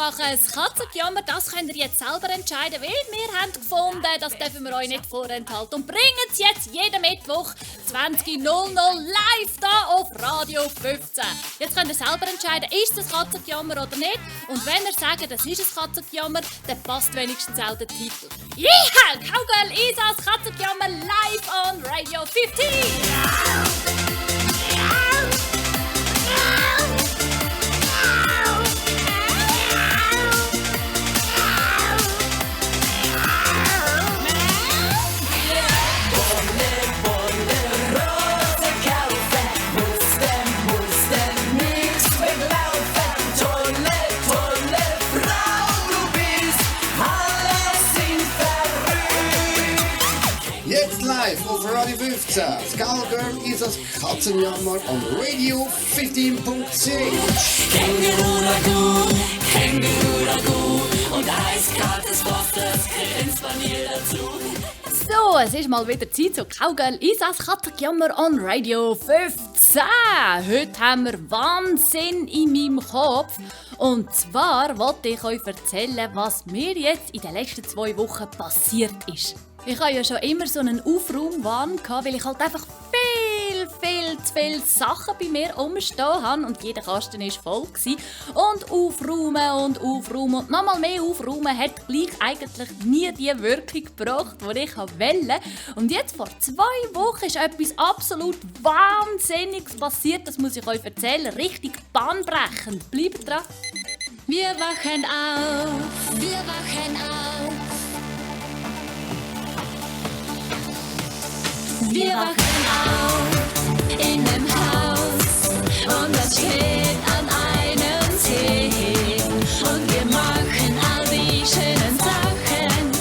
machen das Katzengejammer, das könnt ihr jetzt selber entscheiden, weil wir haben gefunden, das dürfen wir euch nicht vorenthalten und bringen es jetzt jeden Mittwoch 20.00 live da auf Radio 15. Jetzt könnt ihr selber entscheiden, ist es Katzengejammer oder nicht. Und wenn ihr sagt, das ist ein Katzengejammer, dann passt wenigstens auch der Titel. Yeah! Cowgirl Isas Katzengejammer live on Radio 15! Auf Radio 15. Cowgirl ist das Katzenjammer on Radio 15.10. Känguru Ragout und eiskaltes Wasser, Grenzpanel dazu. So, es ist mal wieder Zeit zu Cowgirl Isas Katzengejammer on Radio 15. Heute haben wir Wahnsinn in meinem Kopf. Und zwar wollte ich euch erzählen, was mir jetzt in den letzten 2 Wochen passiert ist. Ich hatte ja schon immer so einen Aufraumwahn, weil ich halt einfach viel zu viele Sachen bei mir rumstehen habe und jeder Kasten war voll. Und aufräumen und nochmal mehr aufräumen hat gleich eigentlich nie die Wirkung gebracht, die ich wollte. Und jetzt vor 2 Wochen ist etwas absolut Wahnsinniges passiert, das muss ich euch erzählen, richtig bahnbrechend. Bleibt dran. Wir wachen auf. Wir wachen auf in einem Haus und das steht an einem See. Und wir machen all die schönen Sachen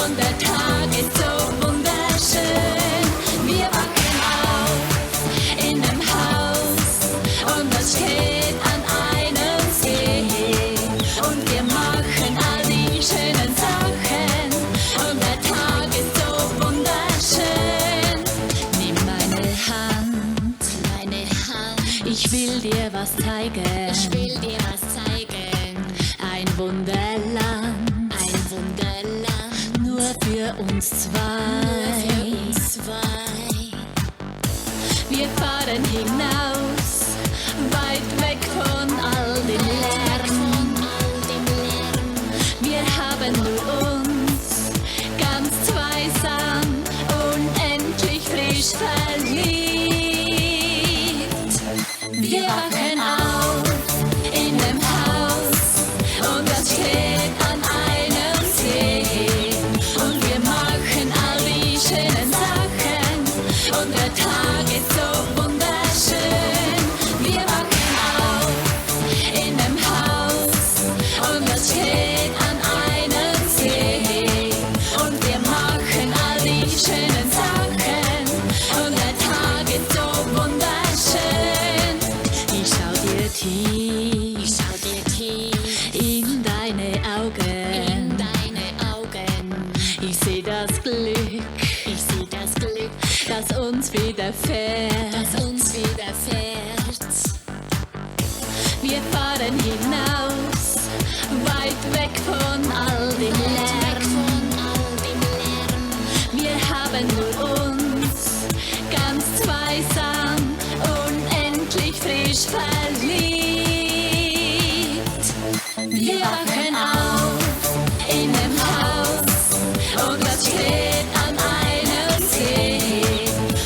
und der Tag ist so wunderschön. Wir wachen auf in einem Haus und das steht an einem See. Und wir machen all die schönen Sachen und der Tag ist so wunderschön. Ich will dir was zeigen. Ein Wunderland. Nur für uns zwei. Wir fahren hinaus, weit weg von all dem Lärm. Wir haben nur uns, ganz zweisam, unendlich frisch verliebt. Wir wachen auf in einem Haus und das steht an einem See. Und wir machen all die schönen Sachen und der Tag ist so wunderschön. Wir wachen auf in einem Haus und das steht an einem See. Und wir machen all die schönen Sachen und der Tag ist so wunderschön. Ich schau dir tief in deine Augen. Ich seh das Glück, das uns widerfährt. Wir fahren hinaus, weit weg von all dem Lärm. Wir haben nur uns, ganz zweisam, unendlich frisch verliebt. Wir wachen auf in einem Haus und das steht an einem See.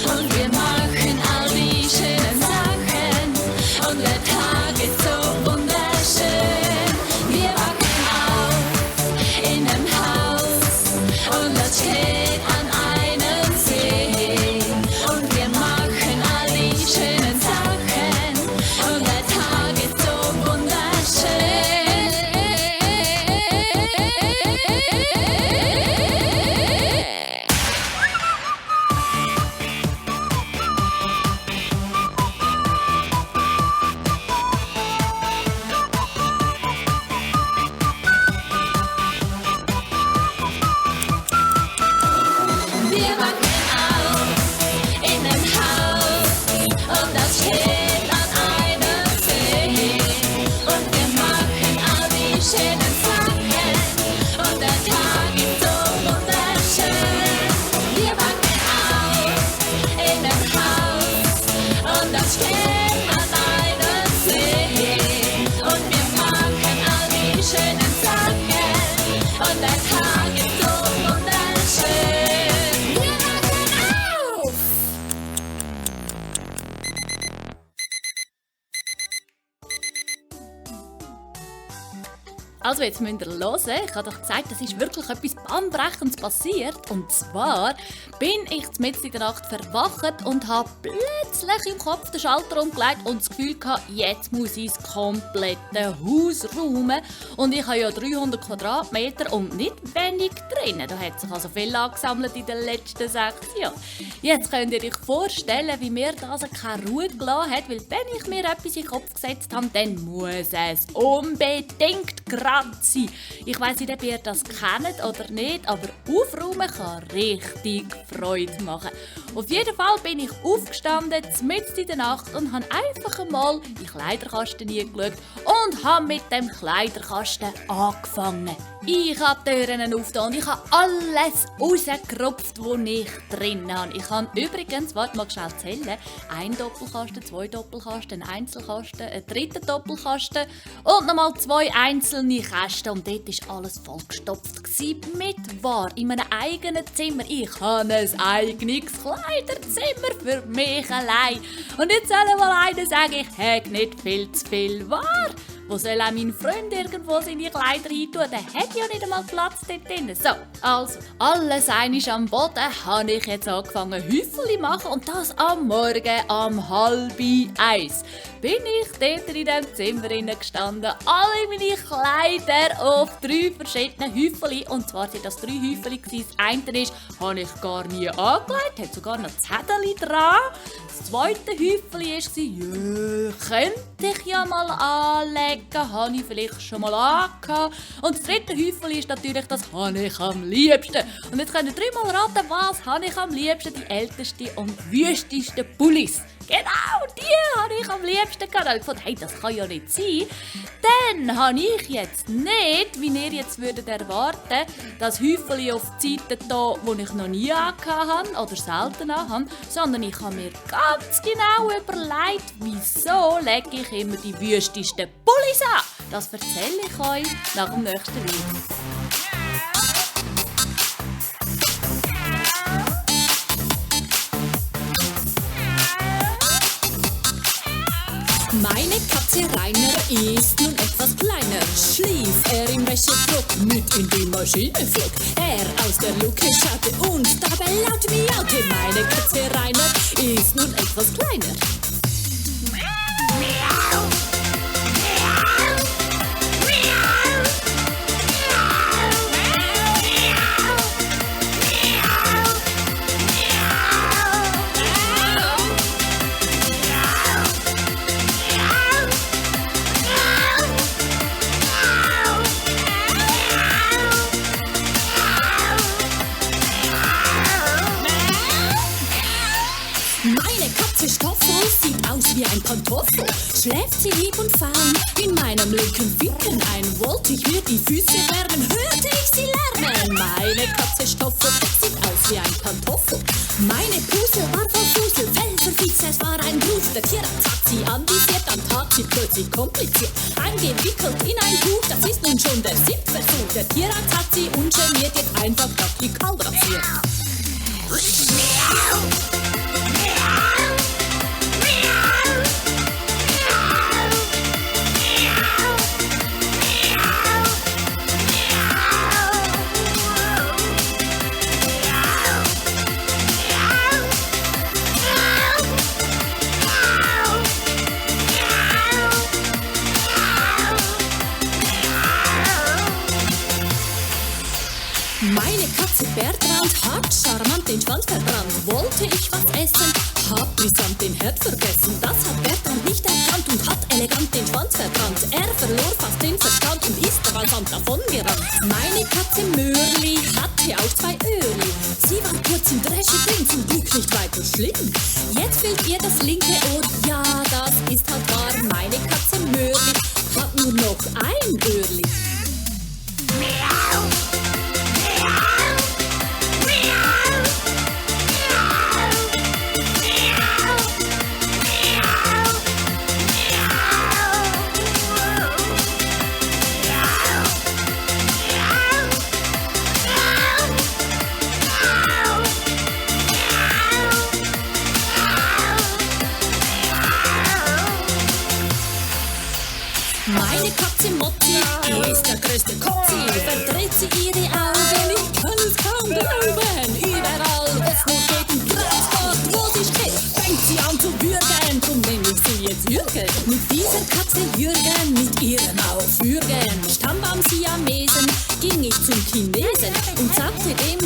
Und wir machen Also jetzt müsst ihr hören. Ich habe doch gesagt, es ist wirklich etwas Bahnbrechendes passiert. Und zwar bin ich mitten in der Nacht verwacht und habe plötzlich im Kopf den Schalter umgelegt und das Gefühl gehabt, jetzt muss ich das komplette Haus räumen. Und ich habe ja 300 Quadratmeter und nicht wenig drinnen. Da hat sich also viel angesammelt in den letzten 6 Jahren. Jetzt könnt ihr euch vorstellen, wie mir das keine Ruhe gelassen hat, weil wenn ich mir etwas in den Kopf gesetzt habe, dann muss es unbedingt gerade sein. Ich weiss nicht, ob ihr das kennt oder nicht, aber aufräumen kann richtig Freude machen. Auf jeden Fall bin ich aufgestanden, mitten in der Nacht und habe einfach einmal in den Kleiderkasten hineingeschaut und habe mit dem Kleiderkasten angefangen. Ich habe die Türen aufgetan und ich habe alles rausgerupft, was ich drin habe. Ich habe übrigens, warte mal schnell zählen, 1 Doppelkasten, 2 Doppelkasten, einen Einzelkasten, einen dritten Doppelkasten und nochmal 2 einzelne Kästen. Und dort war alles vollgestopft mit Ware in meinem eigenen Zimmer. Ich habe ein eigenes Kleiderzimmer für mich allein. Und jetzt soll mal einer sagen, ich habe nicht viel zu viel Ware. Wo soll auch mein Freund irgendwo seine Kleider reintun? Der hat ja nicht einmal Platz dort drin. So, also, alles einmal am Boden habe ich jetzt angefangen Häufchen zu machen und das am Morgen um 12:30. Bin ich dort in diesem Zimmer gestanden, alle meine Kleider auf 3 verschiedene Häufchen. Und zwar sind das 3 Häufchen. Das eine ist, habe ich gar nie angelegt, hat sogar noch Zettel dran. Das zweite Häufchen war, könnte ich ja mal anlegen. Habe ich vielleicht schon mal angehabt. Und das dritte Häufchen ist natürlich, das habe ich am liebsten. Und jetzt könnt ihr 3-mal raten, was habe ich am liebsten? Die ältesten und wüstesten Pullis. Genau, die habe ich am liebsten gehabt. Ich dachte, hey, das kann ja nicht sein. Dann habe ich jetzt nicht, wie ihr jetzt würdet erwarten, das Häufchen auf die Seite da, wo ich noch nie angehabt habe oder selten habe, sondern ich habe mir ganz genau überlegt, wieso lege ich immer die wüstesten Pullis an. Das erzähle ich euch nach dem nächsten Video. Meine Katze Rainer ist nun etwas kleiner. Schlief er im Wäschedruck, mit in die Maschine flog. Er aus der Luke schaute und dabei laut miaute. Meine Katze Rainer ist nun etwas kleiner. Wie ein Pantoffel schläft sie lieb und fein in meinem linken Ficken ein. Wollte ich mir die Füße wärmen, hörte ich sie lärmen. Meine Katze Stoffel sieht aus wie ein Pantoffel. Meine Pusel war voll Fusel, Fellverfix, es war ein Ruf. Der Tierarzt hat sie anvisiert, dann tat sie plötzlich kompliziert. Eingewickelt in ein Tuch, das ist nun schon der 7. Versuch. Der Tierarzt hat sie ungeniert jetzt einfach radikal rasiert. Meine Katze Bertrand hat charmant den Schwanz verbrannt. Wollte ich was essen, hab brisant den Herd vergessen. Das hat Bertrand nicht erkannt und hat elegant den Schwanz verbrannt. Er verlor fast den Verstand und ist rasant davon gerannt. Meine Katze Mörli hatte auch 2 Öhrli. Sie war kurz im Dresche drin, zum Glück nicht weiter schlimm. Jetzt fehlt ihr das linke Ohr, ja, das ist halt wahr. Meine Katze Mörli hat nur noch ein Öhrli. Meine Katze Motti ist der größte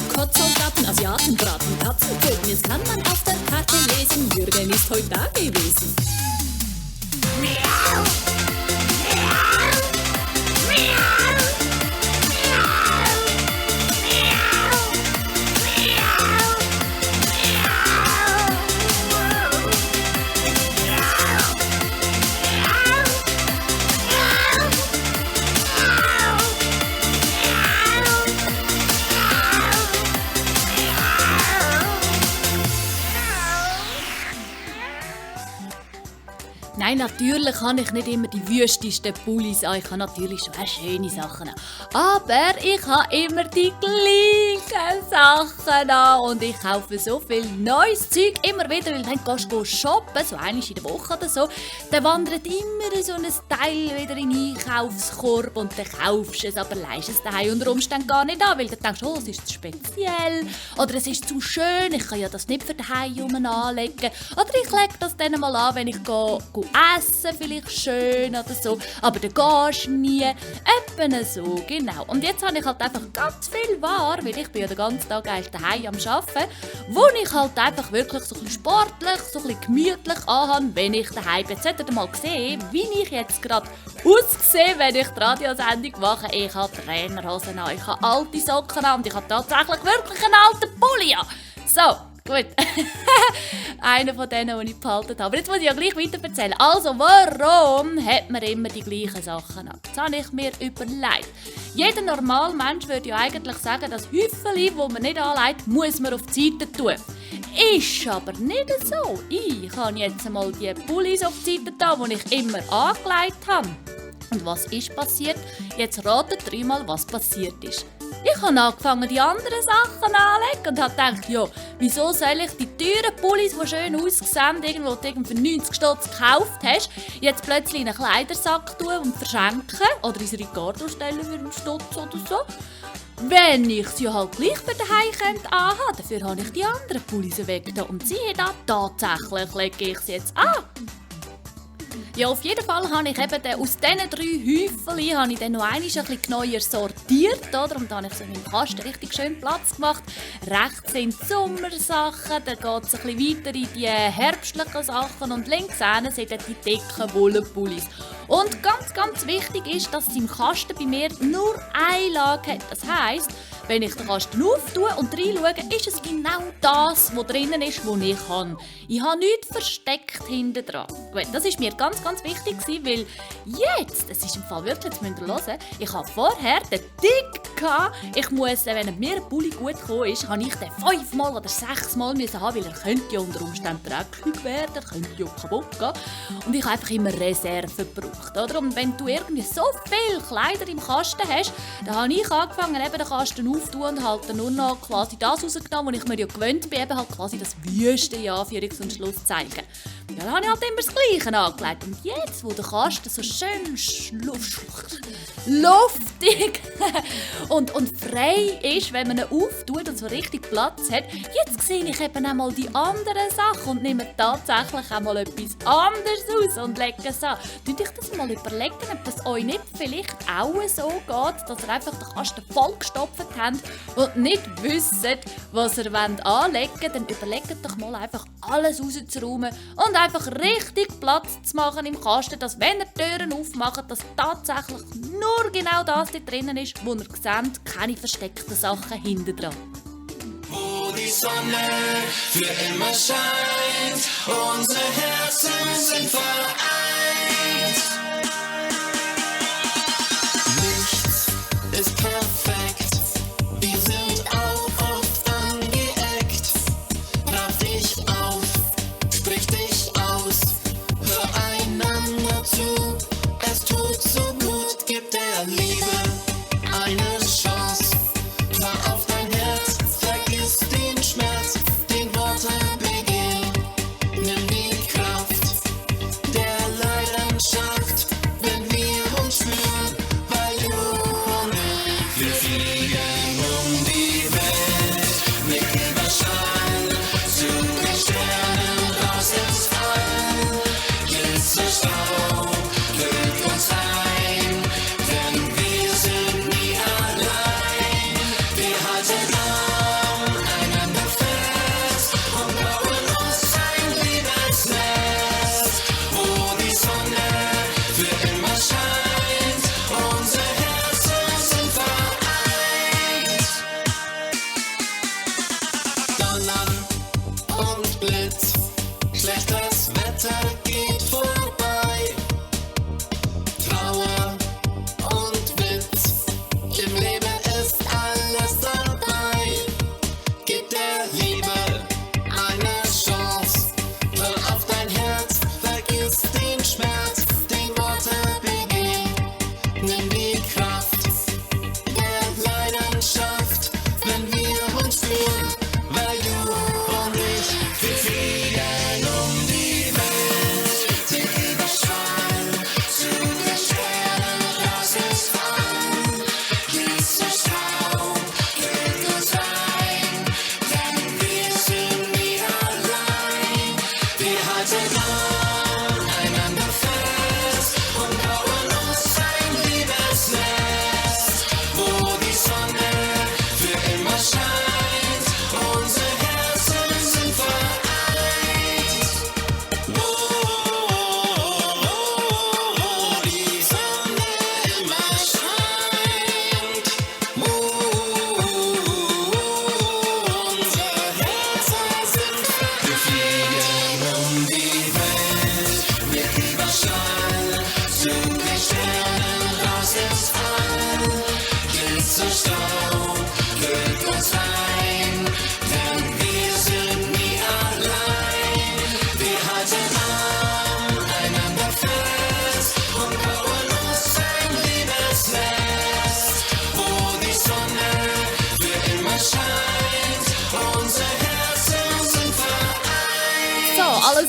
Kotzsoldaten, Asiaten, Braten, Katzenköpnis kann man auf der Karte lesen. Jürgen ist heute da gewesen. Nein, natürlich habe ich nicht immer die wüstesten Pullis an. Ich habe natürlich schon auch schöne Sachen an. Aber ich habe immer die gleichen Sachen an. Und ich kaufe so viel neues Zeug immer wieder. Weil dann gehst du shoppen, so einmal in der Woche oder so. Dann wandert immer so ein Teil wieder in den Einkaufskorb. Und dann kaufst du es, aber leist es daheim unter Umständen gar nicht an. Weil du denkst, oh, es ist zu speziell. Oder es ist zu schön. Ich kann ja das nicht für daheim anlegen. Oder ich lege das dann mal an, wenn ich gehe essen, vielleicht schön oder so, aber dann gehst du nie. Etwa so, genau. Und jetzt habe ich halt einfach ganz viel Ware, weil ich bin ja den ganzen Tag eigentlich daheim am Arbeiten, wo ich halt einfach wirklich so ein bisschen sportlich, so ein bisschen gemütlich anhabe, wenn ich daheim bin. Jetzt solltet ihr mal sehen, wie ich jetzt gerade aussehe, wenn ich die Radiosendung mache. Ich habe Trainerhosen an, ich habe alte Socken an und ich habe tatsächlich wirklich einen alten Pulli an. So. Gut, einer von denen, die ich behalten habe. Aber jetzt muss ich ja gleich weiter erzählen. Also, warum hat man immer die gleichen Sachen an? Das habe ich mir überlegt. Jeder normale Mensch würde ja eigentlich sagen, das Häufchen, das man nicht anlegt, muss man auf die Seite tun. Ist aber nicht so. Ich habe jetzt einmal die Pullis auf die Seite da, die ich immer angelegt habe. Und was ist passiert? Jetzt ratet dreimal, was passiert ist. Ich habe angefangen, die anderen Sachen anzulegen und habe gedacht, ja, wieso soll ich die teuren Pullis, die schön aussehen, irgendwo für 90 Stutz gekauft hast, jetzt plötzlich in einen Kleidersack tun und verschenken oder ins Ricardo stellen für einen Stutz oder so. Wenn ich sie halt gleich für daheim anhabe, dafür habe ich die anderen Pullis weg. Und siehe da, tatsächlich lege ich sie jetzt an. Ja, auf jeden Fall habe ich eben aus diesen 3 Häufchen habe ich dann noch einmal ein bisschen neuer sortiert, oder? Und dann habe ich so in meinem Kasten richtig schön Platz gemacht. Rechts sind die Sommersachen, dann geht es ein bisschen weiter in die herbstlichen Sachen und links sind dann die dicken Wollenpullis. Und ganz, ganz wichtig ist, dass es im Kasten bei mir nur eine Lage hat. Das heisst, wenn ich den Kasten auftue und reinschaue, ist es genau das, was drinnen ist, was ich habe. Ich habe nichts versteckt hinten dran. Gut, das war mir ganz, ganz wichtig, weil jetzt, es ist im Fall wirklich, jetzt müsst ihr hören, ich habe vorher den Tick gehabt, ich muss, wenn mir ein Pulli gut gekommen ist, habe ich den 5-mal oder 6-mal haben, weil er könnte ja unter Umständen dreckig werden, er könnte ja kaputt gehen. Und ich habe einfach immer Reserven gebraucht, oder? Und wenn du irgendwie so viele Kleider im Kasten hast, dann habe ich angefangen, eben den Kasten aufzutun und halt nur noch quasi das rausgenommen, was ich mir ja gewöhnt bin, eben halt quasi das Wüste, ja, für und Schluss zu zeigen. Ja, dann habe ich halt immer das Gleiche angelegt. Und jetzt, wo der Kasten so schön luftig und frei ist, wenn man ihn auftut und so richtig Platz hat, jetzt sehe ich eben auch mal die anderen Sachen und nehme tatsächlich auch mal etwas anderes aus und lege es an. Tut euch das mal überlegen, ob das euch nicht vielleicht auch so geht, dass ihr einfach den Kasten vollgestopft habt und nicht wisst, was ihr anlegen wollt. Dann überlegt doch mal einfach alles rauszuräumen und einfach richtig Platz zu machen im Kasten, dass wenn ihr die Türen aufmacht, dass tatsächlich nur genau das da drinnen ist, wo ihr seht, keine versteckten Sachen hinten dran. Wo die Sonne für immer scheint, unsere Herzen sind vereint. Nichts ist perfekt, wir sind auch oft angeeckt. Raff dich auf, sprich dich aus, hör einander zu, es tut so gut, gib der Liebe eine Chance. Hör auf dein Herz, vergiss den Schmerz, den Worte begehen. Nimm die Kraft der Leidenschaft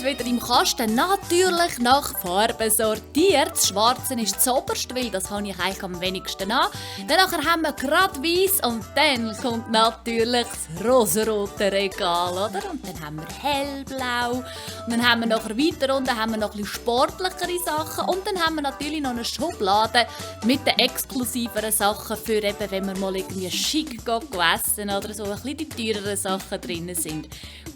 wieder im Kasten, natürlich nach Farben sortiert. Das Schwarze ist das Oberste, weil das habe ich eigentlich am wenigsten an. Danach haben wir gerade Weiss und dann kommt natürlich das rosarote Regal, oder? Und dann haben wir hellblau. Und dann haben wir nachher weiter unten haben wir noch ein bisschen sportlichere Sachen. Und dann haben wir natürlich noch eine Schublade mit den exklusiveren Sachen für eben, wenn wir mal irgendwie schick essen oder so, ein bisschen die teureren Sachen drin sind.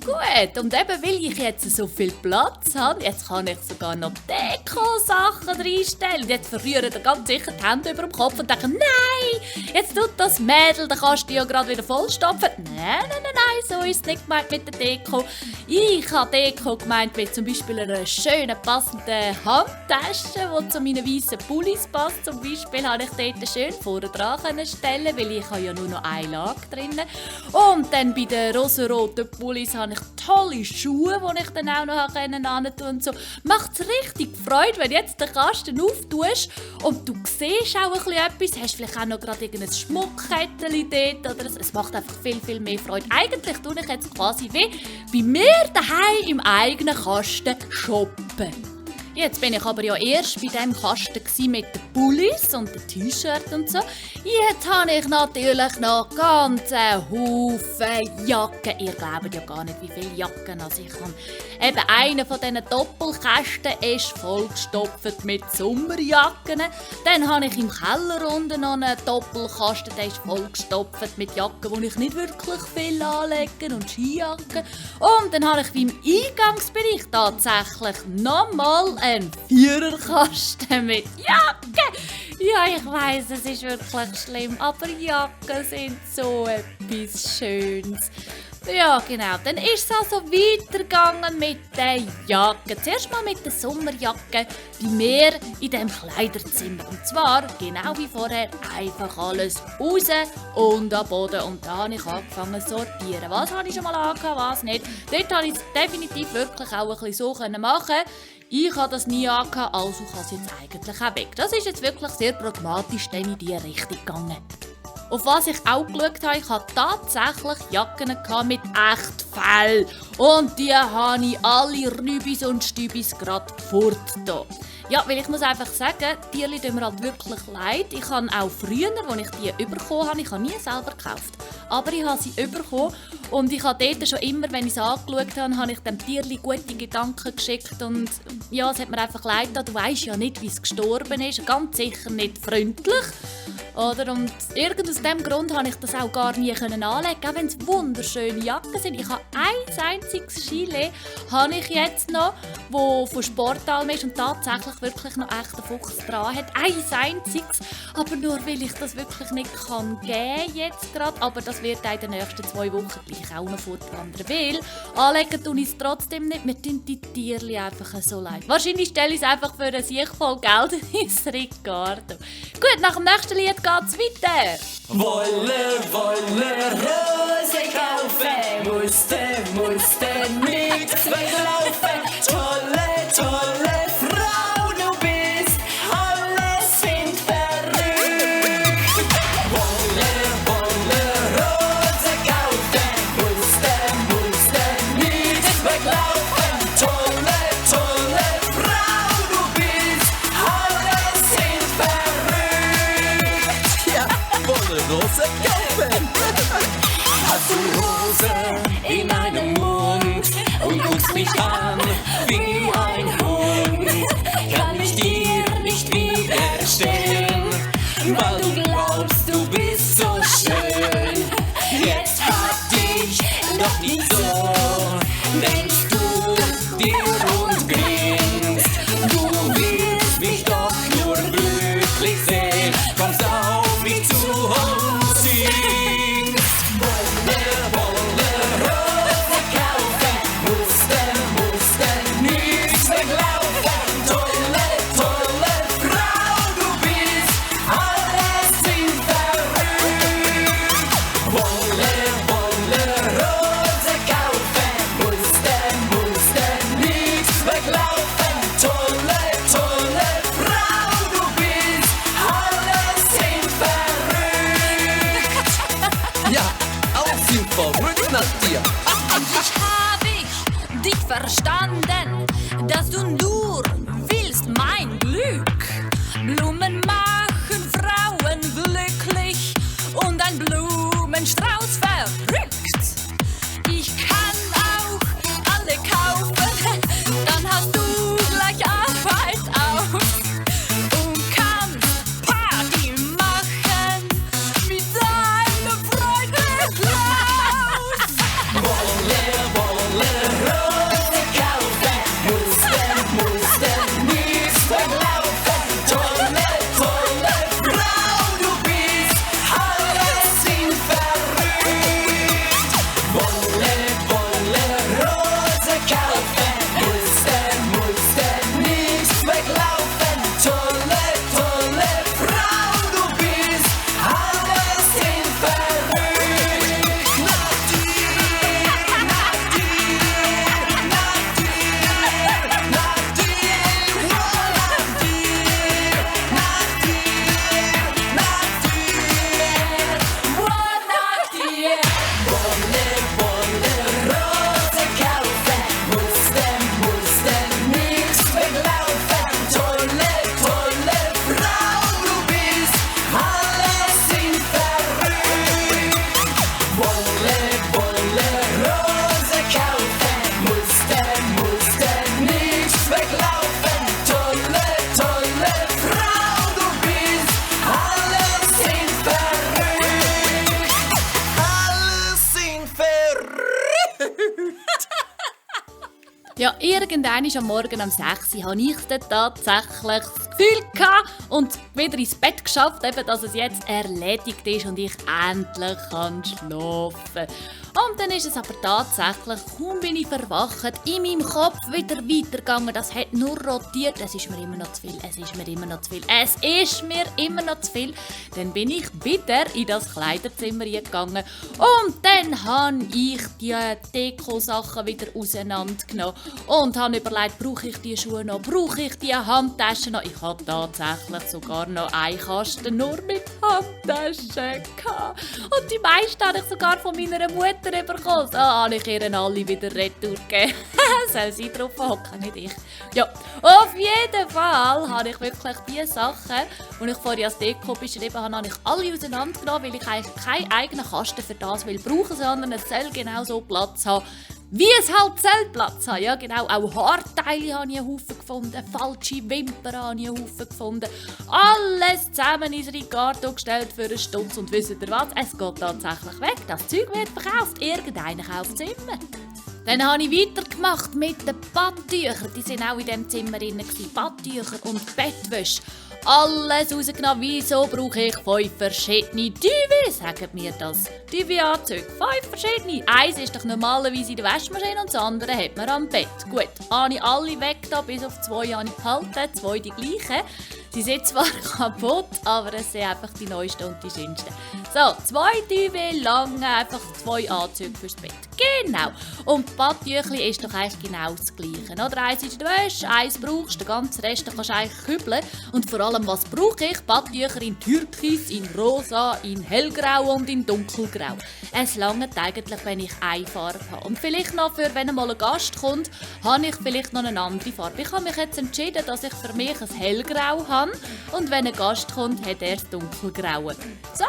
Gut, und eben weil ich jetzt so viel Platz habe, jetzt kann ich sogar noch Deko-Sachen reinstellen. Jetzt verrühren da ganz sicher die Hände über dem Kopf und denken, nein, jetzt tut das Mädel, da kannst du ja gerade wieder vollstopfen. Nein, so ist es nicht gemeint mit der Deko. Ich habe Deko gemeint mit zum Beispiel einer schönen, passenden Handtasche, die zu meinen weißen Pullis passt. Zum Beispiel habe ich dort schön vorne dran stellen, weil ich habe ja nur noch eine Lage drin. Und dann bei den rosaroten Pullis habe ich tolle Schuhe, die ich dann auch noch hin tun. So macht es richtig Freude, wenn du jetzt den Kasten auftust und du siehst auch ein bisschen etwas, hast vielleicht auch noch gerade irgendein Schmuckkettchen dort, oder es macht einfach viel, viel mehr Freude. Eigentlich tue ich jetzt quasi wie bei mir daheim im eigenen Kasten shoppen. Jetzt bin ich aber ja erst bei diesem Kasten mit den Pullis und den T-Shirts und so. Jetzt habe ich natürlich noch ganze Haufen Jacken. Ihr glaubt ja gar nicht, wie viele Jacken ich habe. Eben einer von diesen Doppelkästen ist vollgestopft mit Sommerjacken. Dann habe ich im Keller unten noch einen Doppelkasten, der ist vollgestopft mit Jacken, die ich nicht wirklich viel anlege und Skijacken. Und dann habe ich beim Eingangsbereich tatsächlich nochmal einen Viererkasten mit Jacken. Ja, ich weiss, es ist wirklich schlimm, aber Jacken sind so etwas Schönes. Ja, genau. Dann ist es also weitergegangen mit den Jacken. Zuerst mal mit der Sommerjacke bei mir in diesem Kleiderzimmer. Und zwar, genau wie vorher, einfach alles raus und am Boden. Und da habe ich angefangen zu sortieren. Was habe ich schon mal angehabt, was nicht. Dort habe ich es definitiv wirklich auch ein bisschen so machen. Ich habe das nie angehabt, also kann es jetzt eigentlich auch weg. Das ist jetzt wirklich sehr pragmatisch dann in diese Richtung gegangen. Auf was ich auch geschaut habe, ich hatte tatsächlich Jacken mit echt Fell. Und die habe ich alle Rübis und Stübis gerade fortgetan. Ja, weil ich muss einfach sagen, die tun mir halt wirklich leid. Ich habe auch früher, als ich die bekommen habe, ich habe nie selber gekauft. Aber ich habe sie bekommen und ich habe dort schon immer, wenn ich es angeschaut habe, habe ich dem Tierli gute Gedanken geschickt. Und ja, es hat mir einfach leid getan. Du weisst ja nicht, wie es gestorben ist. Ganz sicher nicht freundlich. Oder? Und irgend aus diesem Grund konnte ich das auch gar nie anlegen, auch wenn es wunderschöne Jacken sind. Ich habe ein einziges Gilet, habe ich jetzt noch, das von Sportalm ist und tatsächlich wirklich noch echten Fuchs dran hat. Ein einziges, aber nur weil ich das wirklich nicht kann geben jetzt gerade. Aber das wird in den nächsten 2 Wochen gleich auch noch fortwandern. Weil anlegen tue ich es trotzdem nicht. Mir tun die Tierli einfach so leid. Wahrscheinlich stelle ich es einfach für ein Sieg voll Geld ins Ricardo. Gut, nach dem nächsten Lied geht's weiter. Wolle, Rose kaufen, musste nichts weglaufen. Tolle Frau, du bist, alle sind verrückt. Wolle, Rose kaufen, musste nichts weglaufen. Tolle Frau, du bist, alle sind verrückt. Ja, Wolle, Rose kaufen. Hast du Rose in einem Mund und guckst mich an wie ein Hund, kann ich dir nicht widerstehen, weil du glaubst, du bist so schön. Jetzt hab dich doch nicht so, denkst du dir und grinst. Du willst mich doch nur glücklich sehen, kommst auf mich zu und singst. Wolle, Rose kaufen, musste nichts weglaufen. Tolle Frau, du bist, alle sind verrückt. Wolle, Rose kaufen, musste nichts weglaufen. Tolle Frau, du bist, alle sind verrückt. Ja, alle sind verrückt nach dir. Endlich hab ich dich verstanden, dass du nur willst mein Glück. Blumen machen Frauen glücklich und ein Blumenstrauß verrückt. Ich kann auch alle kaufen, dann hast du gleich Arbeit auf und kannst Party machen mit deinem Freund Klaus. Rose kaufen, mussten nichts verlaufen. Tolle Frau, du bist, alle sind verrückt. Rose kaufen, mussten nichts weglaufen. Tolle Frau, du bist, alle sind verrückt. Nach dir, Rose kaufen, mussten nichts weglaufen. Tolle Frau, du bist, alle sind verrückt. Rose kaufen, mussten nichts weglaufen. Tolle Frau, du bist, alle sind verrückt. Alle sind verrückt. Ja, irgendwann am Morgen um 6 Uhr hatte ich dann tatsächlich das Gefühl gehabt und wieder ins Bett geschafft, eben, dass es jetzt erledigt ist und ich endlich schlafen kann. Und dann ist es aber tatsächlich, kaum bin ich verwacht, in meinem Kopf wieder weitergegangen. Das hat nur rotiert. Es ist mir immer noch zu viel. Dann bin ich wieder in das Kleiderzimmer gegangen und dann habe ich die Deko-Sachen wieder auseinandergenommen und habe überlegt, brauche ich die Schuhe noch, brauche ich die Handtaschen noch. Ich hatte tatsächlich sogar noch einen Kasten nur mit Handtaschen gehabt. Und die meisten habe ich sogar von meiner Mutter bekommen. So habe ich ihr alle wieder retour gegeben. Soll sie drauf hocken, nicht ich. Ja, auf jeden Fall habe ich wirklich die Sachen, die ich vorher als Deko beschrieben habe ich alle auseinandergenommen, weil ich eigentlich keinen eigenen Kasten für das will brauchen, sondern es soll genau so Platz haben, wie es halt soll Platz haben. Ja, genau. Auch Haarteile habe ich einen Haufen gefunden, falsche Wimpern habe ich einen Haufen gefunden. Alles zusammen ins Regato gestellt für einen Stutz. Und wisst ihr was? Es geht tatsächlich weg. Das Zeug wird verkauft. Irgendeiner kauft es immer. Dann habe ich weitergemacht mit den Badtüchern. Die waren auch in diesem Zimmer drin. Badtücher und Bettwäsche. Alles rausgenommen. Wieso brauche ich 5 verschiedene Duvet? Sagt mir das. Duvet-Anzüge. 5 verschiedene. Eins ist doch normalerweise in der Waschmaschine und das andere hat man am Bett. Gut, habe ich alle weg da, bis auf 2 habe ich behalten. 2 die gleichen. Sie sind zwar kaputt, aber es sind einfach die neuesten und die schönsten. So, 2 Duvet lange, einfach 2 Anzüge fürs Bett. Genau. Und Badtüchli ist doch eigentlich genau das Gleiche. Oder? Eins ist in der Wäsche, eins brauchst du, den ganzen Rest kannst du eigentlich kübeln. Und vor allem, was brauche ich? Badtücher in Türkis, in Rosa, in Hellgrau und in Dunkelgrau. Es langt eigentlich, wenn ich eine Farbe habe. Und vielleicht noch für, wenn mal ein Gast kommt, habe ich vielleicht noch eine andere Farbe. Ich habe mich jetzt entschieden, dass ich für mich ein Hellgrau habe. Und wenn ein Gast kommt, hat er das Dunkelgraue. So,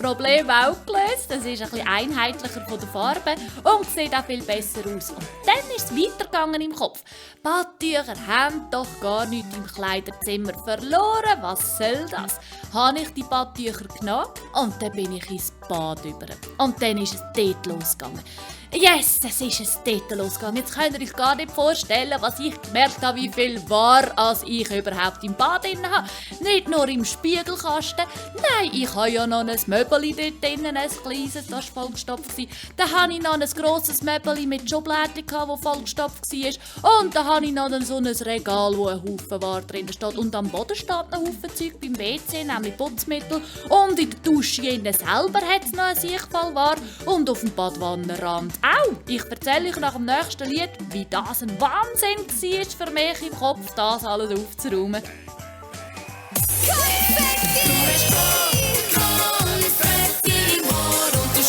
Problem auch gelöst. Das ist ein bisschen einheitlicher von der Farbe und sieht auch viel besser aus. Und dann ist es weitergegangen im Kopf. Badtücher haben doch gar nichts im Kleiderzimmer verloren. Was soll das? Habe ich die Badtücher genommen und dann bin ich ins Bad über. Und dann ist es dort losgegangen. Yes, es ist es dort losgegangen. Jetzt könnt ihr euch gar nicht vorstellen, was ich gemerkt habe, wie viel war, als ich überhaupt im Bad drin habe. Nicht nur im Spiegelkasten. Nein, ich habe ja noch ein Möbeli dort drinnen, ein kleines, das war vollgestopft. Dann habe ich noch ein grosses Möbeli mit Schubladen, das vollgestopft war. Und dann habe ich noch so ein Regal, wo ein Haufen Ware drin steht. Und am Boden steht noch ein Haufen Zeug beim WC, nämlich Putzmittel. Und in der Dusche selber hat es noch ein Sichtfallware. Und auf dem Badwannenrand auch. Ich erzähle euch nach dem nächsten Lied, wie das ein Wahnsinn war für mich im Kopf, das alles aufzuräumen. Du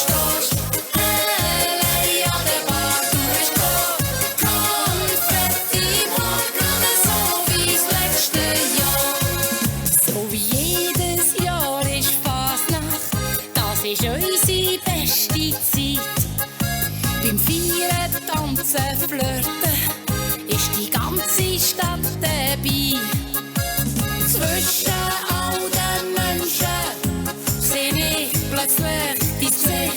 stehst allein an der Bar, du bist Konfetti ganzen Flirten ist die ganze Stadt dabei. Zwischen all den Menschen seh ich plötzlich dein Gesicht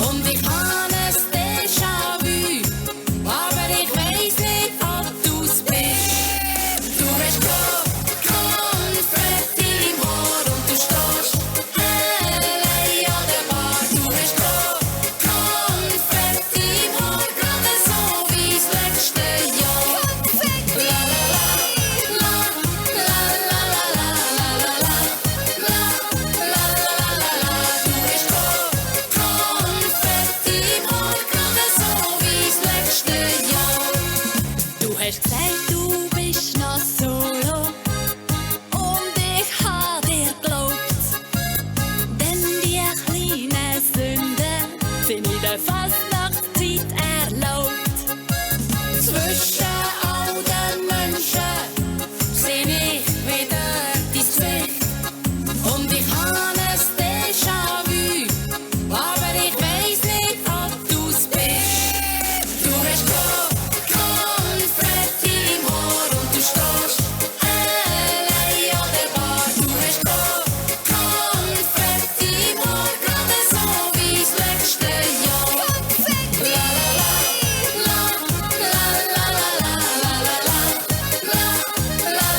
und ich habe ein Déjà-vu, aber ich weiss nicht, ob du's bist. Du hast Konfetti im Haar und du stehst allein an der Bar. Du hast Konfetti im Haar, gerade so wie das letzte Jahr. La la la, la la la la la la la la la la la la. Du hast Konfetti im Haar, gerade so wie das letzte Jahr. Du hast gesagt, du bist noch solo und ich hab dir geglaubt, denn die kleinen Sünden sind in der Fastnachtzeit erlaubt. Zwischen all den Menschen seh ich wieder dein Gesicht und ich habe ein Déjà-vu, aber ich weiss nicht, ob du's bist. Du hast Konfetti im Haar und du stehst allein an der Bar. Du hast Konfetti im Haar, gerade so wie das letzte Jahr. La la la, la la la la la la la la la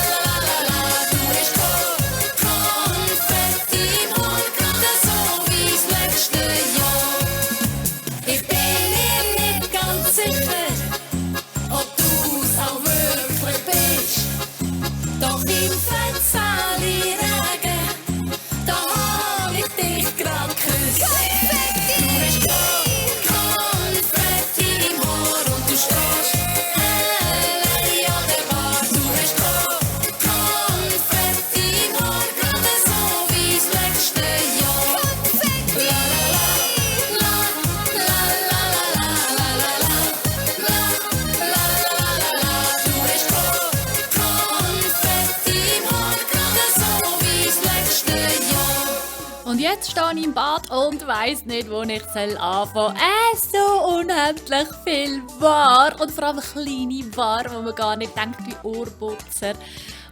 la la. Du hast Konfetti im Haar, gerade so wie das letzte Jahr. Ich bin mir nicht ganz sicher, ob du's auch wirklich bist. Doch im Fetzali-Regen, da hab ich dich grad geküsst. Du hast Konfetti im Haar und du stehst allein an der Bar. Du hast Konfetti im Haar, gerade so wie das letzte Jahr. La la la, la la la la la la la la la la la. Du hast Konfetti im Haar, gerade so wie das letzte Jahr. Und jetzt stehe ich im Bad und weiss nicht, wo ich anfangen soll. So unendlich viel War. Und vor allem kleine War, wo man gar nicht denkt, wie Ohrputzer,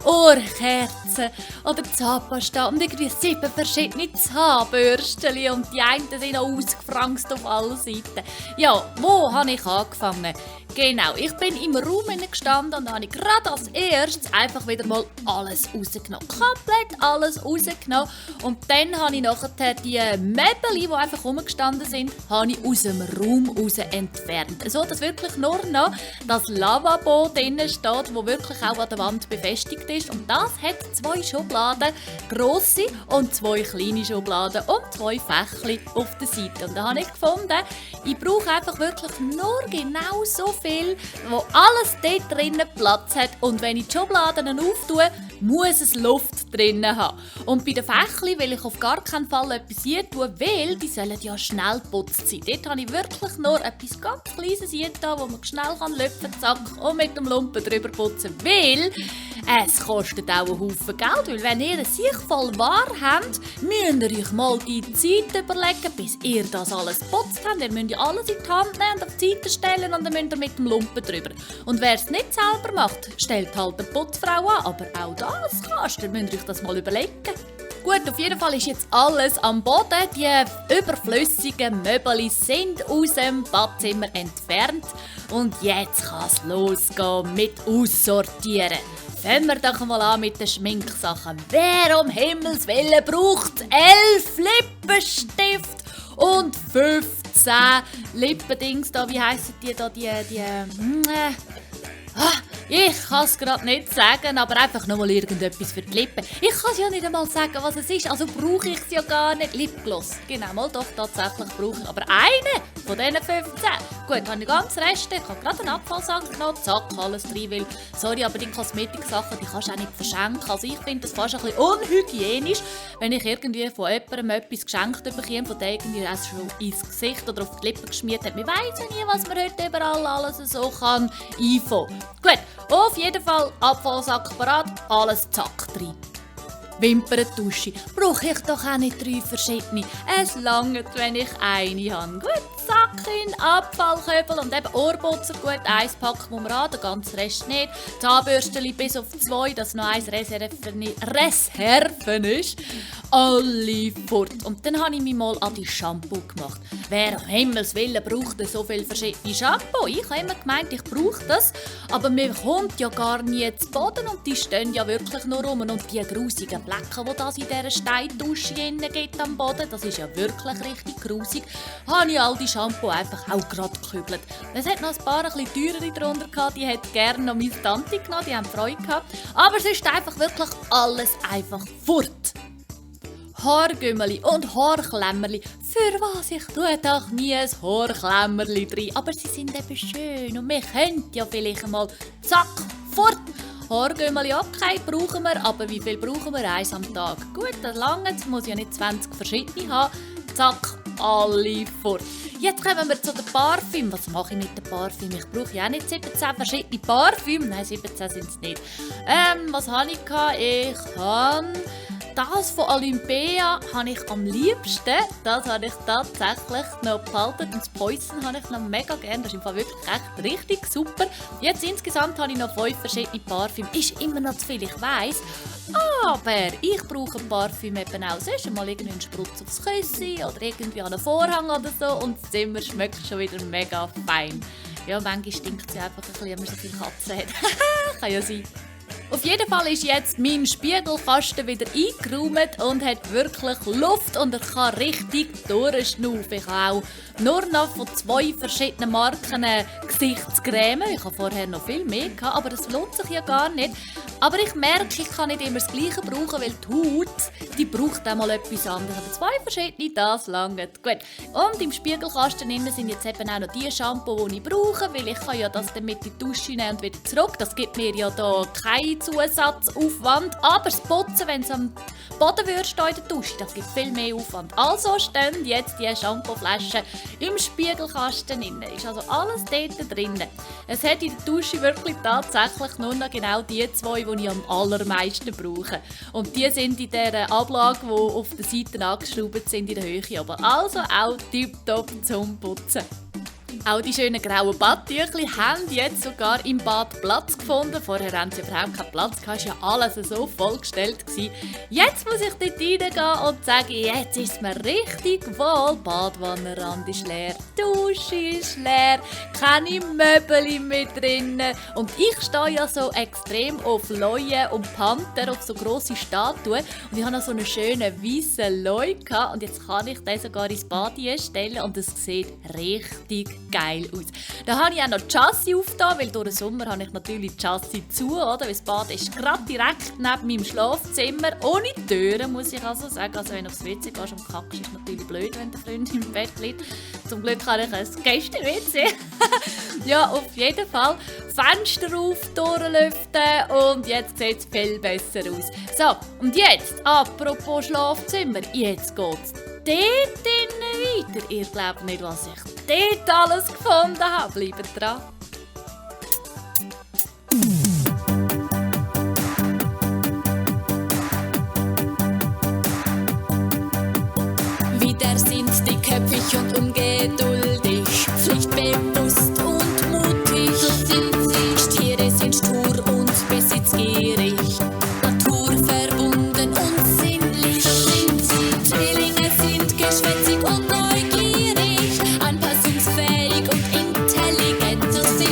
Ohrkerzen oder Zahnpasta und irgendwie 7 verschiedene Zahnbürstchen und die einen sind noch ausgefranst auf alle Seiten. Ja, wo habe ich angefangen? Genau, ich bin im Raum gestanden und habe gerade als erstes einfach wieder mal alles rausgenommen. Komplett alles rausgenommen. Und dann habe ich nachher die Möbel, die einfach rumgestanden sind, habe ich aus dem Raum raus entfernt. So, dass wirklich nur noch das Lavabo drinnen steht, wo wirklich auch an der Wand befestigt ist. Und das hat 2 Schubladen, grosse und 2 kleine Schubladen und 2 Fächchen auf der Seite. Und da habe ich gefunden, ich brauche einfach wirklich nur genau so viel, wo alles dort drinnen Platz hat. Und wenn ich die Schubladen auftue, muss es Luft drinnen haben. Und bei den Fächchen will ich auf gar keinen Fall etwas hier tun, weil die sollen ja schnell geputzt sein. Dort habe ich wirklich nur etwas ganz Kleines hier, wo man schnell löpfen kann, zack, und mit dem Lumpen drüber putzen, weil es kostet auch einen Haufen Geld. Weil wenn ihr sich voll Ware habt, müsst ihr euch mal die Zeit überlegen, bis ihr das alles geputzt habt. Ihr müsst ja alles in die Hand nehmen und auf die Seite stellen und dann müsst ihr mit dem Lumpen drüber. Und wer es nicht selber macht, stellt halt eine Putzfrau an, aber auch das kannst du. Ihr müsst euch das mal überlegen. Gut, auf jeden Fall ist jetzt alles am Boden. Die überflüssigen Möbel sind aus dem Badzimmer entfernt. Und jetzt kann es losgehen mit Aussortieren. Fangen wir doch mal an mit den Schminksachen. Wer um Himmels Willen braucht 11 Lippenstift und 15 Lippendings da? Wie heissen die da? Ich kann es gerade nicht sagen, aber einfach noch mal irgendetwas für die Lippen. Ich kann es ja nicht einmal sagen, was es ist, also brauche ich es ja gar nicht. Lipgloss, genau, mal doch, tatsächlich brauche ich aber einen von diesen 15. Gut, habe ich ganz Reste, ich habe gerade einen Abfallsack genommen, zack, alles drin, weil, sorry, aber die Kosmetiksachen, die kannst du auch nicht verschenken. Also ich finde das fast ein bisschen unhygienisch, wenn ich irgendwie von jemandem etwas geschenkt bekomme, von der irgendwie auch schon ins Gesicht oder auf die Lippen geschmiert hat. Man weiss ja nie, was man heute überall alles so kann einfangen. Gut, auf jeden Fall Abfallsack parat, alles zack drin. Wimperntusche brauche ich doch auch nicht 3 verschiedene. Es langt, wenn ich eine habe. Gut, zack in den Abfallköbel und eben Ohrputzer, gut, 1 packen wir an, den ganzen Rest nicht. Zahnbürsteli bis auf 2, dass noch 1 Reserven ist. Alle fort. Und dann habe ich mich mal an die Shampoo gemacht. Wer um Himmels Willen braucht so viele verschiedene Shampoo? Ich habe immer gemeint, ich brauche das, aber mir kommt ja gar nie zu Boden und die stehen ja wirklich nur rum. Und die grusigen Flecken, die das in dieser Steindusche gibt am Boden, das ist ja wirklich richtig grusig, habe ich all die Shampoo einfach auch gerade gekübelt. Es hat noch ein paar ein bisschen teurere drunter gehabt, die hätten gerne noch meine Tante genommen, die haben Freude gehabt. Aber es ist einfach wirklich alles einfach fort. Haargümmerli und Haarklemmerli. Für was? Ich tue doch nie ein Haarklemmerli drin. Aber sie sind eben schön und wir können ja vielleicht einmal zack, fort. Haargümmerli okay, brauchen wir, aber wie viel brauchen wir? 1 am Tag. Gut, das lange, es muss ja nicht 20 verschiedene haben. Zack, alle fort. Jetzt kommen wir zu den Parfüm. Was mache ich mit den Parfüm? Ich brauche ja auch nicht 17 verschiedene Parfüm. Nein, 17 sind es nicht. Was habe ich gehabt? Ich habe... Das von Olympia habe ich am liebsten. Das habe ich tatsächlich noch behalten. Und das Poison habe ich noch mega gerne. Das ist im Fall wirklich echt richtig super. Jetzt insgesamt habe ich noch 5 verschiedene Parfüm. Ist immer noch zu viel, ich weiss. Aber ich brauche Parfüm eben auch sonst. Mal irgendwie einen Sprutz aufs Küssi oder irgendwie an einen Vorhang oder so. Und das Zimmer schmeckt schon wieder mega fein. Ja, manchmal stinkt sie einfach ein bisschen, wenn man so viel Katze hat. Kann ja sein. Auf jeden Fall ist jetzt mein Spiegelkasten wieder eingeräumt und hat wirklich Luft und er kann richtig durchschnaufen. Ich habe auch nur noch von 2 verschiedenen Marken Gesichtscreme. Ich habe vorher noch viel mehr gehabt, aber das lohnt sich ja gar nicht. Aber ich merke, ich kann nicht immer das Gleiche brauchen, weil die Haut, die braucht auch mal etwas anderes. Aber 2 verschiedene, das langt. Gut. Und im Spiegelkasten sind jetzt eben auch noch die Shampoo, die ich brauche, weil ich kann ja das dann mit in die Dusche nehmen und wieder zurück. Das gibt mir ja da keinen Zusatzaufwand. Aber das Putzen, wenn es am Boden würde stehen in der Dusche, das gibt viel mehr Aufwand. Also stehen jetzt die Shampooflaschen im Spiegelkasten drin. Ist also alles dort drin. Es hat in der Dusche wirklich tatsächlich nur noch genau die 2, die ich am allermeisten brauche. Und die sind in dieser Ablage, die auf den Seiten angeschraubt sind, in der Höhe. Aber also auch tipptopp zum Putzen. Auch die schönen grauen Badtüchli haben jetzt sogar im Bad Platz gefunden. Vorher haben sie überhaupt keinen Platz gehabt, es war ja alles so vollgestellt. Jetzt muss ich dort reingehen und sagen, jetzt ist es mir richtig wohl. Badwannenrand ist leer, die Dusche ist leer, keine Möbel mit drin. Und ich stehe ja so extrem auf Leuen und Panther, auf so grosse Statuen. Und ich habe noch so einen schönen weißen Leu gehabt. Und jetzt kann ich den sogar ins Bad stellen und es sieht richtig geil aus. Da habe ich auch noch die Chassis aufgetan, weil durch den Sommer habe ich natürlich die Chassis zu, oder? Weil das Bad ist gerade direkt neben meinem Schlafzimmer, ohne Türen, muss ich also sagen. Also wenn du aufs WC gehst und kackst, ist es natürlich blöd, wenn der Freund im Bett liegt. Zum Glück habe ich ein Gäste-WC. Ja, auf jeden Fall. Fenster auf, durchlüften und jetzt sieht es viel besser aus. So, und jetzt, apropos Schlafzimmer, jetzt geht es dort drinnen weiter. Ihr glaubt nicht, was ich dort alles gefunden habe. Bleibt dran. Wieder sind die köpfig und ungeduldig, pflichtbewusst und mutig. So sind sie. Tiere sind stur und besitzgierig, naturverbunden und sinnlich. So sind sie. Zwillinge sind geschwätzig und neugierig, anpassungsfähig und intelligent. So sind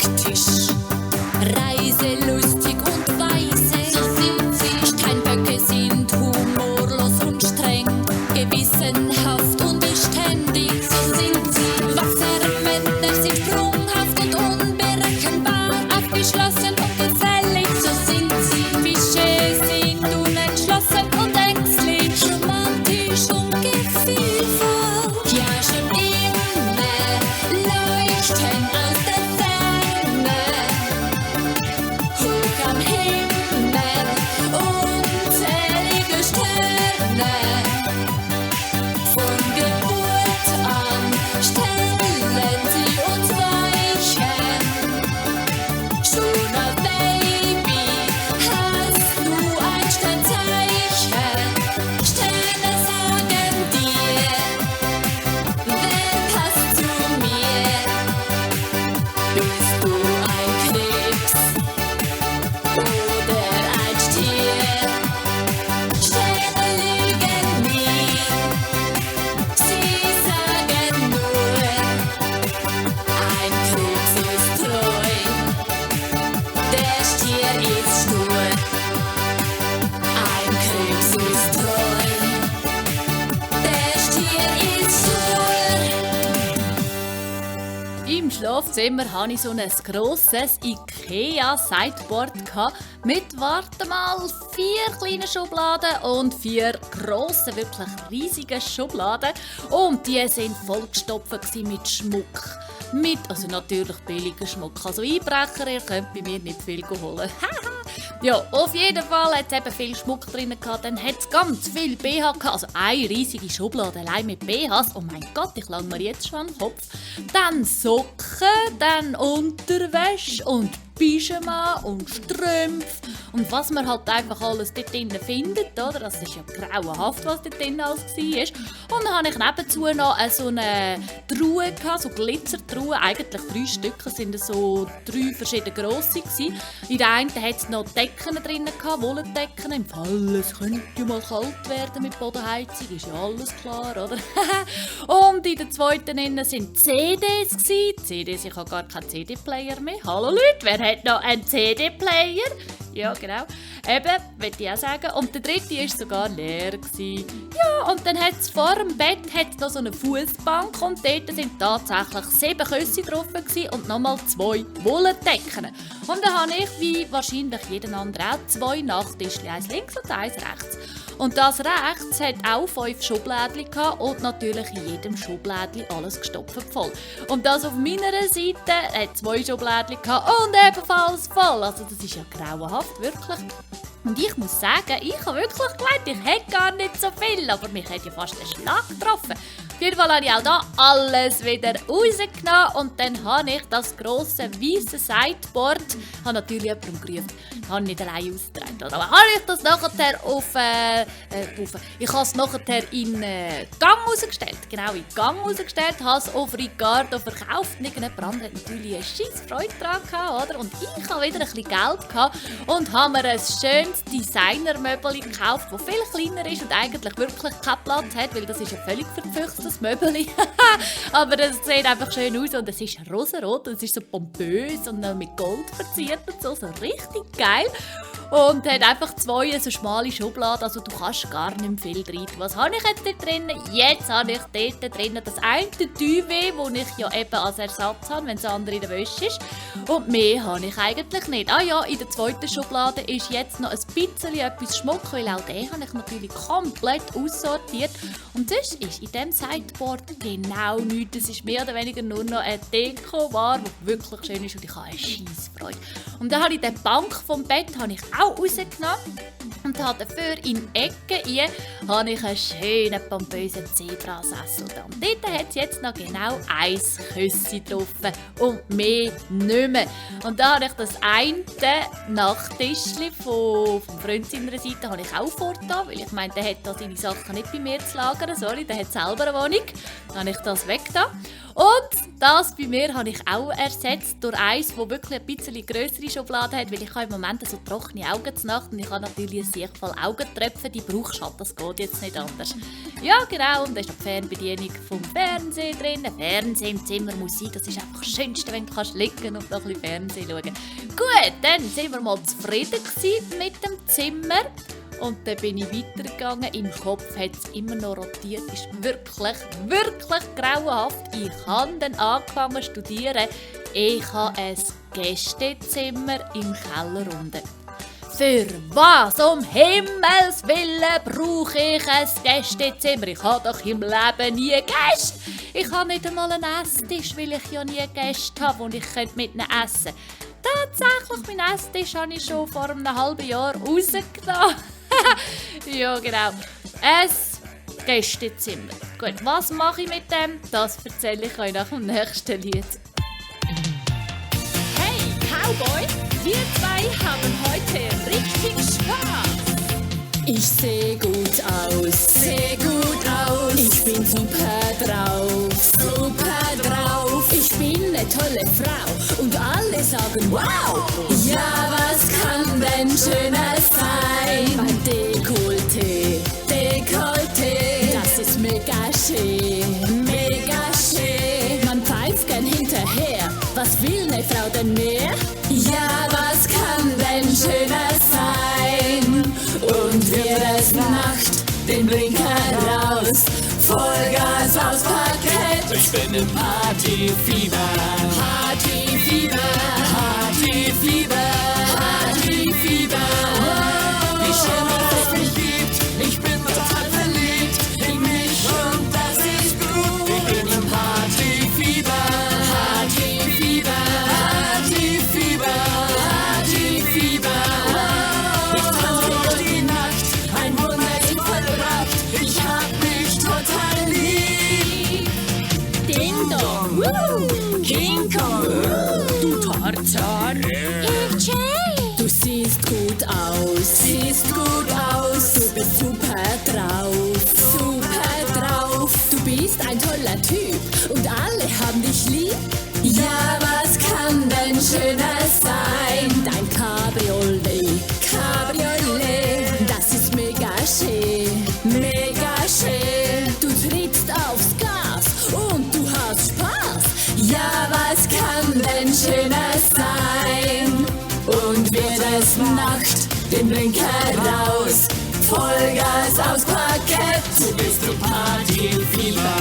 hektisch. Reiselustig und weise, So sind sie. Steinböcke sind humorlos und streng, gewissenhaft und beständig. So sind sie. Wassermänner sind sprunghaft und unberechenbar, aufgeschlossen und gefällig. So sind sie. Fische sind unentschlossen und ängstlich, romantisch und gefühlvoll. Ja, schon Innen leuchten aus der Ferne, hoch am Himmel unzählige Sterne. Von Geburt an stellen sie uns Weichen. Schon als Baby hast du ein Sternzeichen. Sterne sagen dir, wer passt zu mir? Bist du ein Krebs oder ein Stier? Sterne lügen nie, sie sagen nur, ein Krebs ist treu, der Stier ist stur. Ein Krebs ist treu, der Stier ist stur. Im Schlafzimmer hatte ich so ein grosses IKEA-Sideboard mit, warte mal, 4 kleinen Schubladen und 4 grossen, wirklich riesigen Schubladen. Und die waren vollgestopft mit Schmuck. Also natürlich billiger Schmuck. Also Einbrecher, ihr könnt bei mir nicht viel holen. Ja, auf jeden Fall hat es eben viel Schmuck drin gehabt. Dann hat es ganz viel BH gehabt. Also eine riesige Schublade allein mit BHs. Oh mein Gott, ich lang mir jetzt schon an den Kopf. Dann Socken, dann Unterwäsche und Pyjama und Strümpfe. Und was man halt einfach alles dort drinnen findet, oder? Das ist ja grauenhaft, was dort drinnen alles war. Und dann hatte ich nebenzu noch so eine Truhe gehabt, so Glitzertruhe. Eigentlich 3 Stück, es sind so 3 verschiedene grosse gewesen. In der einen hat es noch Decken drinnen gehabt, Wolldecken. Im Fall, es könnte mal kalt werden mit Bodenheizung, ist ja alles klar, oder? Und in der zweiten innen sind CDs gewesen. CDs, ich habe gar keinen CD-Player mehr. Hallo Leute, wer hat noch einen CD-Player? Ja, genau. Eben, möchte ich auch sagen. Und der dritte war sogar leer gewesen. Ja, und dann hat es vor dem Bett noch so eine Fußbank und dort sind tatsächlich 7 Küsse drauf gewesen und nochmal 2 Wolldecken. Und dann habe ich, wie wahrscheinlich jeden anderen auch, 2 Nachttischchen, eins links und eins rechts. Und das rechts hat auch 5 Schublädchen gehabt und natürlich in jedem Schublädchen alles gestopft voll. Und das auf meiner Seite hat 2 Schublädchen gehabt und ebenfalls voll. Also das ist ja grauenhaft, wirklich. Und ich muss sagen, ich habe wirklich gemeint, ich hätte gar nicht so viel, aber mich hat ja fast ein Schlag getroffen. Auf jeden Fall habe ich auch hier alles wieder rausgenommen und dann habe ich das grosse weiße Sideboard, habe natürlich jemanden gerufen, habe nicht allein ausgetragen. Aber habe ich das nachher ich habe es nachher in Gang rausgestellt, genau in Gang rausgestellt, habe es auf Ricardo verkauft und irgendjemand anderes hat natürlich eine scheisse Freude daran gehabt, oder? Und ich habe wieder ein bisschen Geld gehabt und habe mir ein schönes Designermöbel gekauft, das viel kleiner ist und eigentlich wirklich keinen Platz hat, weil das ist ein völlig verpfüchstes Möbel. Aber es sieht einfach schön aus und es ist rosarot und es ist so pompös und noch mit Gold verziert und so richtig geil. Und hat einfach 2 so schmale Schubladen, also du kannst gar nicht mehr viel drin. Was habe ich jetzt dort drin? Jetzt habe ich dort drin das eine Duvet, das ich ja eben als Ersatz habe, wenn das andere in der Wäsche ist. Und mehr habe ich eigentlich nicht. Ah ja, in der zweiten Schublade ist jetzt noch ein bisschen etwas Schmuck, weil auch den habe ich natürlich komplett aussortiert. Und sonst ist in diesem Sideboard genau nichts. Es ist mehr oder weniger nur noch eine Deko-Ware, die wirklich schön ist und ich habe eine Scheissfreude. Und dann habe ich die Bank vom Bett auch rausgenommen und habe dafür in Ecke habe ich einen schönen pompösen Zebrasessel. Und dort hat es jetzt noch genau 1 Küsschen drauf und mehr nicht mehr. Und da habe ich das eine Nachttischchen vom Freund seiner Seite habe ich auch fortgetan, weil ich meine, der hat da seine Sachen nicht bei mir zu lagern, sorry, der hat selber eine Wohnung. Dann habe ich das weggetan. Und das bei mir habe ich auch ersetzt durch eins, das wirklich ein bisschen grössere Schublade hat, weil ich habe im Moment so trockene Augen zur Nacht und ich habe natürlich ein sich voll Augentröpfen, die brauchst du halt, das geht jetzt nicht anders. Ja genau, und da ist noch die Fernbedienung vom Fernsehen drin. Fernsehen im Zimmer muss sein, das ist einfach das Schönste, wenn du kannst liegen und noch ein bisschen Fernsehen schauen. Gut, dann sind wir mal zufrieden mit dem Zimmer. Und dann bin ich weitergegangen. Im Kopf hat es immer noch rotiert. Ist wirklich, wirklich grauenhaft. Ich habe dann angefangen zu studieren. Ich habe ein Gästezimmer im Keller unten. Für was um Himmels Willen brauche ich ein Gästezimmer? Ich habe doch im Leben nie Gäste. Ich habe nicht einmal einen Esstisch, weil ich ja nie Gäste habe und ich könnte mit ihnen essen. Tatsächlich, meinen Esstisch habe ich schon vor einem halben Jahr rausgenommen. Ja, genau. Ein Gästezimmer. Gut, was mache ich mit dem? Das erzähle ich euch nach dem nächsten Lied. Hey, Cowboy, wir zwei haben heute richtig Spaß. Ich sehe gut aus, ich bin super drauf, ich bin eine tolle Frau und alle sagen wow. Ja, was kann denn schöner sein? Mein Dekolleté, das ist mega schön. Man pfeift gern hinterher, was will eine Frau denn mehr? Ja, was kann denn schöner sein? Und wird es Nacht, den Blinker raus, Vollgas aufs Parkett. Ich bin im Partyfieber. Wie schön, dass es mich gibt. Ich bin total verliebt in mich und das ist gut. Ich bin im Partyfieber. Ich tanze durch die Nacht, ein Wunder ist vollbracht. Ich hab mich total lieb. Ding Dong, King Kong, du Tarzan, ich Jay. Du siehst gut aus, du bist super drauf, du bist ein toller Typ und alle haben dich lieb. Ja, was kann denn schöner sein? Dein Cabriolet, das ist mega schön. Du trittst aufs Gas und du hast Spaß. Ja, was kann denn schöner sein? Und wird es Nacht, den Blinker raus, Vollgas aufs Parkett. Du bist im Partyfieber.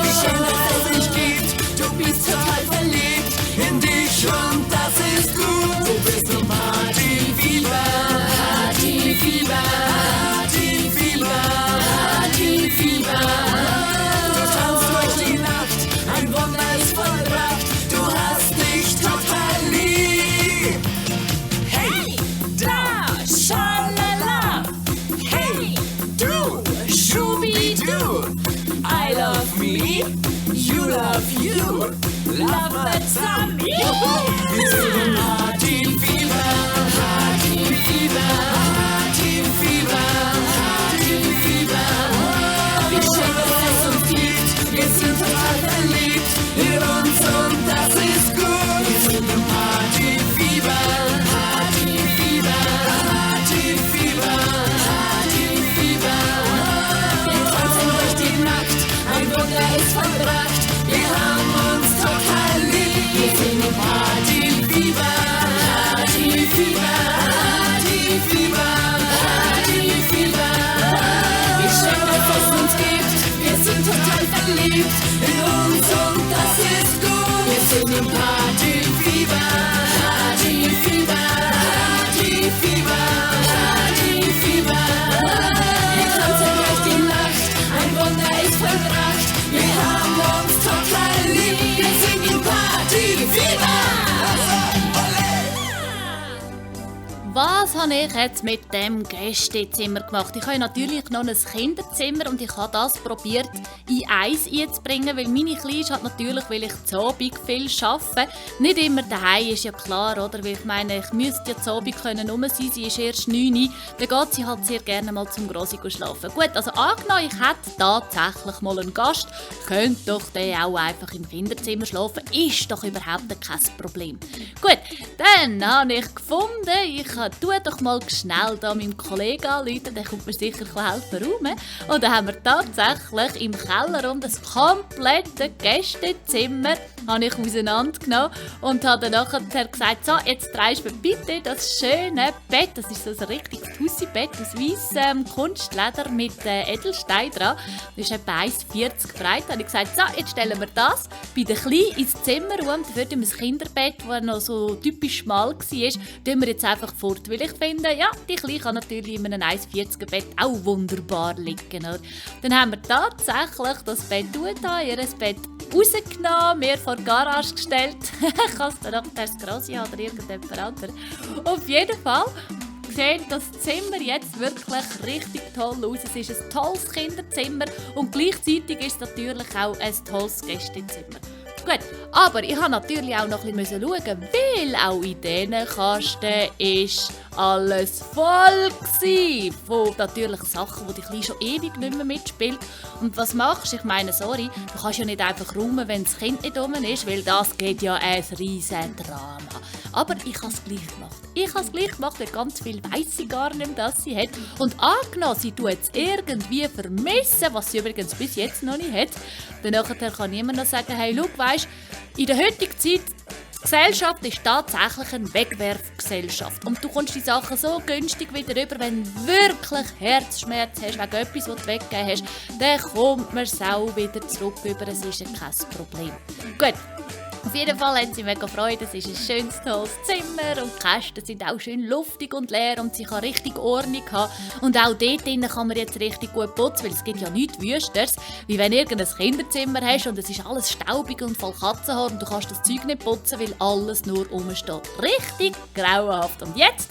Wie schön, dass es dich gibt. Du bist total verliebt in dich und das ist gut. Du bist im Partyfieber. Du tanzt durch die Nacht, ein Wunder ist vollbracht. Du hast dich total lieb. Hey, da, schalala. Hey, du, Schubidu. I love me, you love you. Love that's on me. Wir sind im Partyfieber. Wie schön, dass es uns gibt. Wir sind total verliebt in uns und das ist gut. Wir sind im Partyfieber. Wir tanzen durch die Nacht, ein Wunder ist vollbracht. Wir haben uns total lieb. Wir sind im Partyfieber. Wie schön, dass es uns gibt. Wir sind total verliebt in uns und das ist gut. Wir sind im Partyfieber. Wir tanzen durch die Nacht, ein Wunder ist vollbracht. Wir haben uns total lieb. Wir sind im Partyfieber. Was was habe ich jetzt mit dem Gästezimmer gemacht? Ich habe natürlich noch ein Kinderzimmer und ich habe das probiert in eins einzubringen, weil meine Kleine ist halt natürlich, weil ich zu Abend viel arbeite, nicht immer daheim, ist ja klar, oder? Weil ich meine, ich müsste ja zu Abend rum sein, sie ist erst 9, dann geht sie halt sehr gerne mal zum Grossi schlafen. Gut, also angenommen, ich hätte tatsächlich mal einen Gast, könnte doch der auch einfach im Kinderzimmer schlafen, ist doch überhaupt kein Problem. Gut, dann habe ich gefunden, ich tue doch mal schnell da meinem Kollegen anrufen, der kommt mir sicher helfen räumen. Und dann haben wir tatsächlich im Kellerraum das komplette Gästezimmer habe ich auseinandergenommen und habe dann nachher gesagt, so, jetzt drehst du mir bitte das schöne Bett, das ist so ein richtiges Tussi-Bett aus weissem Kunstleder mit Edelstein dran. Das ist etwa 1,40 breit. Da habe ich gesagt, so, jetzt stellen wir das bei der Kleinen ins Zimmer und dafür tun wir das Kinderbett, das noch so typisch schmal war, tun wir jetzt einfach fort. Weil ich finde, ja, die Kleine kann natürlich in einem 1,40er Bett auch wunderbar liegen. Oder? Dann haben wir tatsächlich das Bett ihr Bett rausgenommen, mir vor die Garage gestellt. Ich kann es dann nachher das Grossi haben oder irgendjemand anderes. Auf jeden Fall sieht das Zimmer jetzt wirklich richtig toll aus. Es ist ein tolles Kinderzimmer und gleichzeitig ist es natürlich auch ein tolles Gästezimmer. Gut, aber ich musste natürlich auch noch ein bisschen schauen, weil auch in diesen Kasten ist alles voll gsi von natürlich Sachen, die die Kleine schon ewig nicht mehr mitspielt. Und was machst du? Ich meine, sorry, du kannst ja nicht einfach räumen, wenn das Kind nicht rum ist, weil das geht ja ein riesen Drama. Aber ich habe es gleich gemacht. Ich habe es gleich gemacht, weil ganz viel weiss sie gar nicht mehr, dass sie hat. Und angenommen, sie tut es irgendwie vermissen, was sie übrigens bis jetzt noch nicht hat, dann kann niemand noch sagen, hey, schau, weisst, in der heutigen Zeit, die Gesellschaft ist tatsächlich eine Wegwerfgesellschaft. Und du kommst die Sachen so günstig wieder rüber, wenn du wirklich Herzschmerz hast, wegen etwas, was du weggegeben hast, dann kommt man es auch wieder zurück rüber, es ist ja kein Problem. Gut. Auf jeden Fall haben sie mega Freude, es ist ein schönes, tolles Zimmer und die Kästen sind auch schön luftig und leer und sie kann richtig Ordnung haben. Und auch dort drinnen kann man jetzt richtig gut putzen, weil es gibt ja nichts Wüsteres, wie wenn du irgendein Kinderzimmer hast und es ist alles staubig und voll Katzenhaar und du kannst das Zeug nicht putzen, weil alles nur rumsteht. Richtig grauenhaft. Und jetzt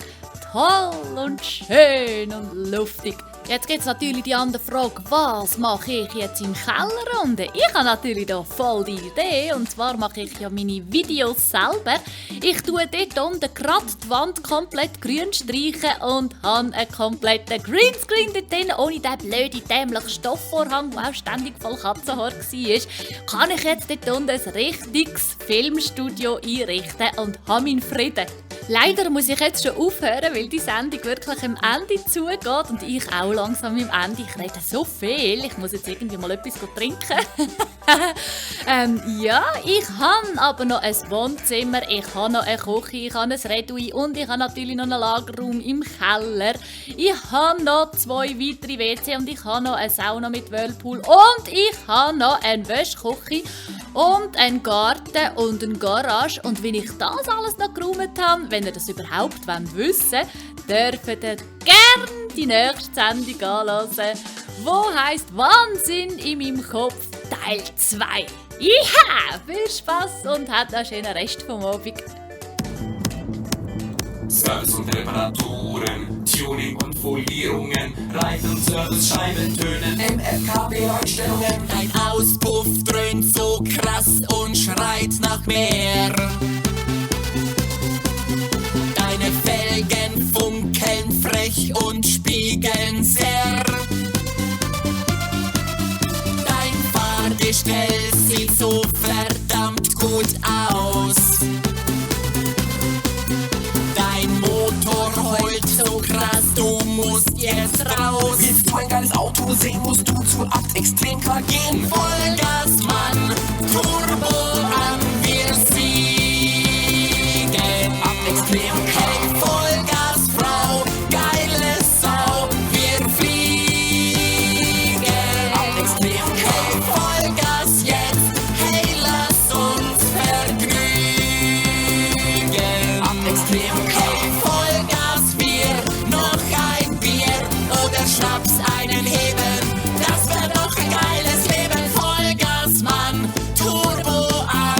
toll und schön und luftig. Jetzt gibt es natürlich die andere Frage, was mache ich jetzt im Keller unten? Ich habe natürlich da voll die Idee und zwar mache ich ja meine Videos selber. Ich tue dort unten gerade die Wand komplett grün streichen und habe einen kompletten Greenscreen dort drin, ohne den blöden, dämlichen Stoffvorhang, der auch ständig voll Katzenhaar war. Kann ich jetzt dort unten ein richtiges Filmstudio einrichten und habe meinen Frieden. Leider muss ich jetzt schon aufhören, weil die Sendung wirklich am Ende zugeht und ich auch langsam am Ende. Ich rede so viel, ich muss jetzt irgendwie mal etwas trinken. Ja, ich habe aber noch ein Wohnzimmer, ich habe noch eine Küche, ich habe ein Redui und ich habe natürlich noch einen Lagerraum im Keller. Ich habe noch 2 weitere WC und ich habe noch eine Sauna mit Whirlpool und ich habe noch eine Wäschküche und einen Garten und eine Garage. Und wenn ich das alles noch geräumt habe, wenn ihr das überhaupt wissen wollt, dürft ihr gerne die nächste Sendung anhören, die heisst «Wahnsinn in meinem Kopf Teil 2». Ja, viel Spass und habt noch einen schönen Rest vom Abend. Service und Reparaturen, Tuning und Folierungen, Reifen und Service, Scheibentönen, MFKB-Einstellungen. Dein Auspuff dröhnt so krass und schreit nach mehr. Deine Felgen funkeln frech und spiegeln sehr. Dein Fahrgestell sieht so verdammt gut aus. Dein Motor heult so krass, du musst jetzt raus. Willst du ein geiles Auto sehen, musst du zu 8 Extremcar gehen. Vollgas, Mann, Turbo an, wir siegen. Ab Extremcar. Hey, Vollgas, Frau, geile Sau, wir fliegen. Ab Extremcar. Hey, Vollgas jetzt, hey, lass uns vergnügen. Ab Extremcar. Hey, Vollgas, wir noch ein Bier oder Schnaps, einen Heben. Das wär doch ein geiles Leben. Vollgas, Mann, Turbo an.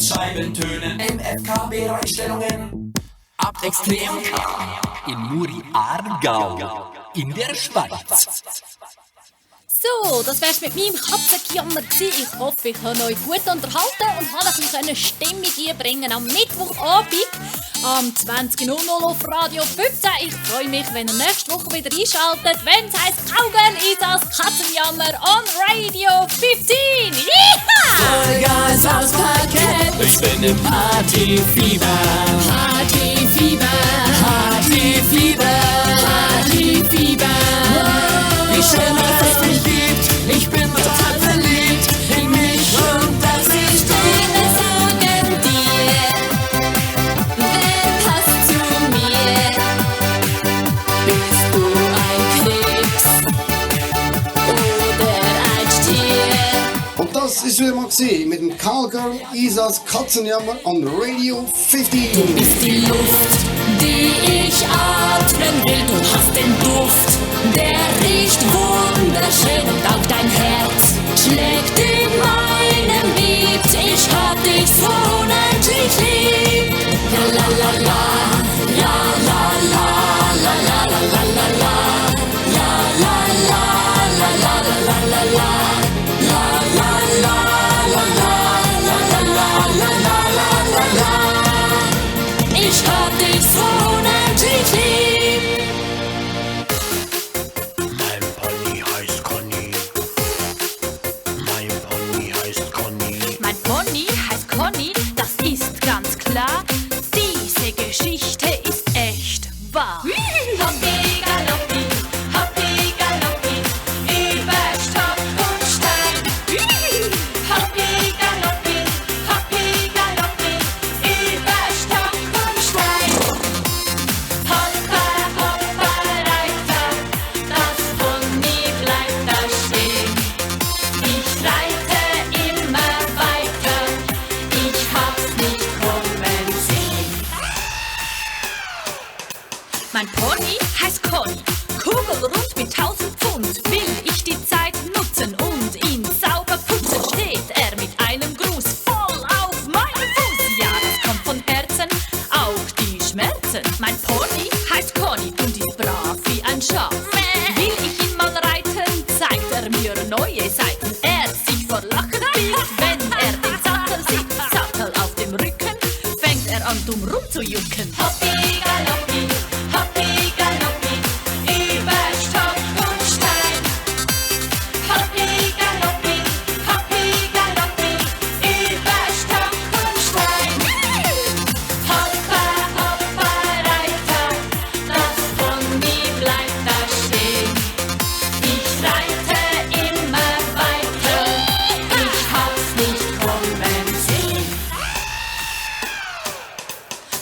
Scheiben tönen. MFKB-Einstellungen. Ab Extrem K. In Muri Aargau. In der Schweiz. So, das wär's mit meinem Katzengejammer gewesen. Ich hoffe, ich habe euch gut unterhalten und habe ein bisschen Stimmung einbringen am Mittwochabend am 20.00 auf Radio 15. Ich freue mich, wenn ihr nächste Woche wieder einschaltet, wenn es heisst Cowgirl Isas Katzenjammer on Radio 15. Vollgas aufs Parkett. Ich bin im Partyfieber. Partyfieber. Partyfieber. Partyfieber. Wie schön, dass es mich gibt. Ich bin total verliebt in mich und das ist du. Deine sagen dir, wer passt zu mir? Bist du ein Krebs oder ein Stier? Und das ist wieder mal gewesen mit dem Cowgirl Isas Katzenjammer on Radio 15. Bist die Luft, die ich atmen will. Du hast den Duft, der riecht wunderschön und auch dein Herz schlägt in meinem Beat. Ich hab dich so unendlich lieb. Ja la la la, la la la, la la la la la la, la la la, la la la la la la, la la la, la la la la la la. Ich hab dich so unendlich lieb. Mein Pony heißt Conny. Mein Pony heißt Conny. Mein Pony heißt Conny, das ist ganz klar. Diese Geschichte ist echt wahr. Hoppi galoppi, hoppi galoppi, über Stock und Stein. Hoppi galoppi, über Stock und Stein. Hoppa, hoppa, Reiter, das Pony bleibt da stehen. Ich reite immer weiter, ich hab's nicht kommen sehen. Mein Pony heißt Conny, kugelrund mit 1000 Pfund. Will ich die Zeit nutzen und ihn sauber putzen, steht er mit einem Gruß voll auf meinem Fuß. Ja, das kommt von Herzen, auch die Schmerzen. Mein Pony heißt Conny und ist brav wie ein Schaf. Will ich ihn mal reiten, zeigt er mir neue Seiten. Er sich vor Lachen biegt, wenn er den Sattel sieht. Sattel auf dem Rücken, fängt er an dumm rumzujucken. Hoppi galoppi, über Stock und Stein. Hoppi galoppi, über Stock und Stein. Hoppa, hoppa, Reiter, das Pony bleibt da stehen. Ich reite immer weiter, ich hab's nicht kommen sehen.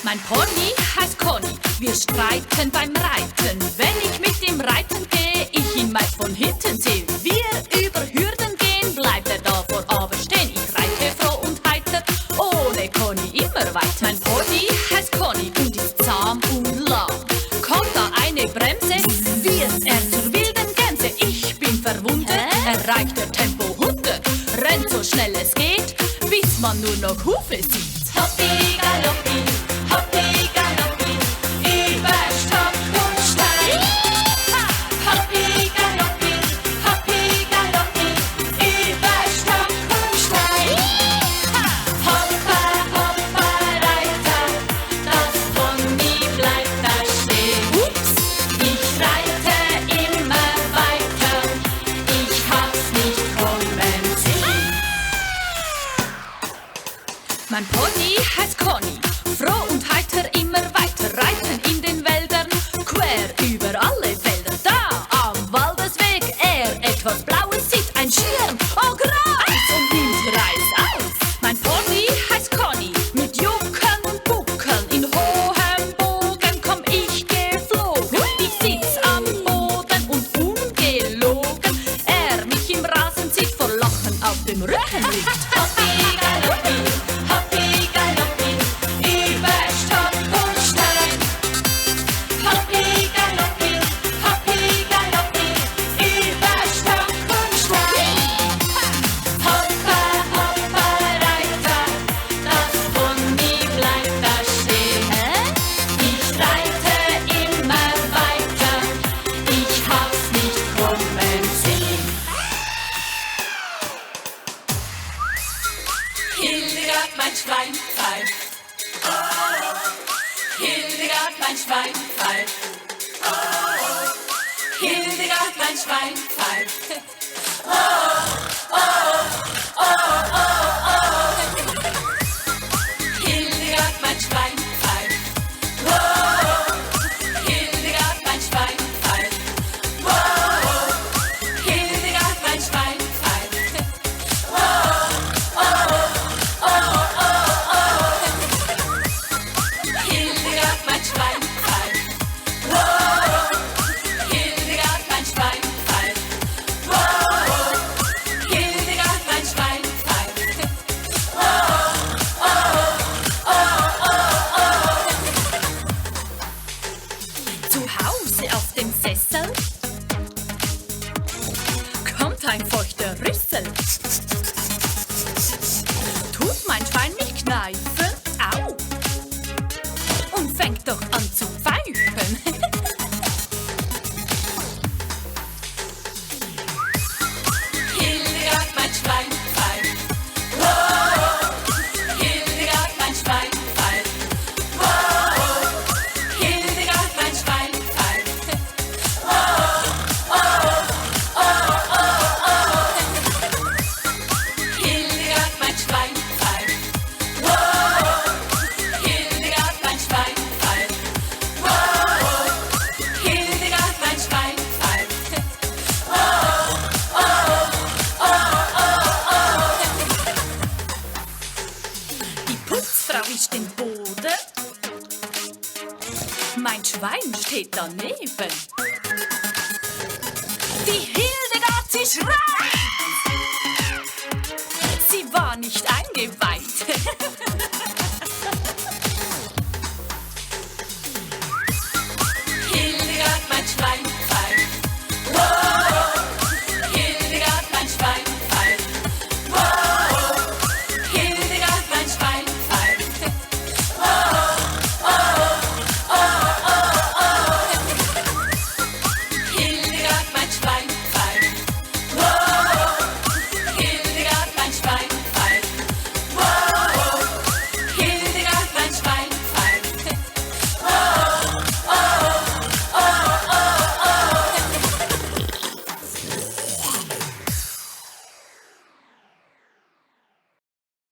Mein Pony heißt Conny, wir streiten beim Reiten. Wenn ich mit ihm reiten gehe, ich ihn meist von hinten sehe. Wir über Hürden gehen, bleibt er davor aber stehen. Ich reite froh und heiter, ohne Conny immer weiter. Mein Pony heißt Conny und ist zahm und lahm. Kommt da eine Bremse, wird er zur wilden Gänse. Ich bin verwundert, erreicht er Tempo 100. Rennt so schnell es geht, bis man nur noch Hufe sieht. Hoppi galoppi, über Stock und Stein. Hoppi galoppi, über Stock und Stein. Hoppa, hoppa, Reiter, das Pony bleibt da stehen. Ich reite immer weiter, ich hab's nicht kommen sehen. Mein Pony heißt Conny, froh und heiter immer weiter, reiten in den Wäldern, quer über alle Felder. Da am Waldesweg er etwas Blaues sieht, ein Schirm, oh Greis, und nimmt Reis aus. Mein Pony heißt Conny, mit Jucken und Buckeln, in hohem Bogen komm ich geflogen. Ich sitz am Boden und ungelogen, er mich im Rasen zieht, vor Lachen auf dem Rücken liegt. Hoppi galoppi, über Stock und Stein. Hoppi galoppi, über Stock und Stein. hat ein feuchter Rüssel. Tut mein Schwein mich kneifen? Au! Und fängt doch an zu pfeifen. Hildegard, mein Schwein pfeift. Wow. Hildegard, mein Schwein pfeift. Wow. Hildegard, mein Schwein pfeift. Wow. Oh, oh, oh, oh. Hildegard, mein Schwein pfeift. Wow. Hildegard, mein Schwein pfeift. Wow. Hildegard, mein Schwein pfeift. Die Putzfrau wischt den Boden. Mein Schwein steht daneben. Die Hildegard, sie schreit.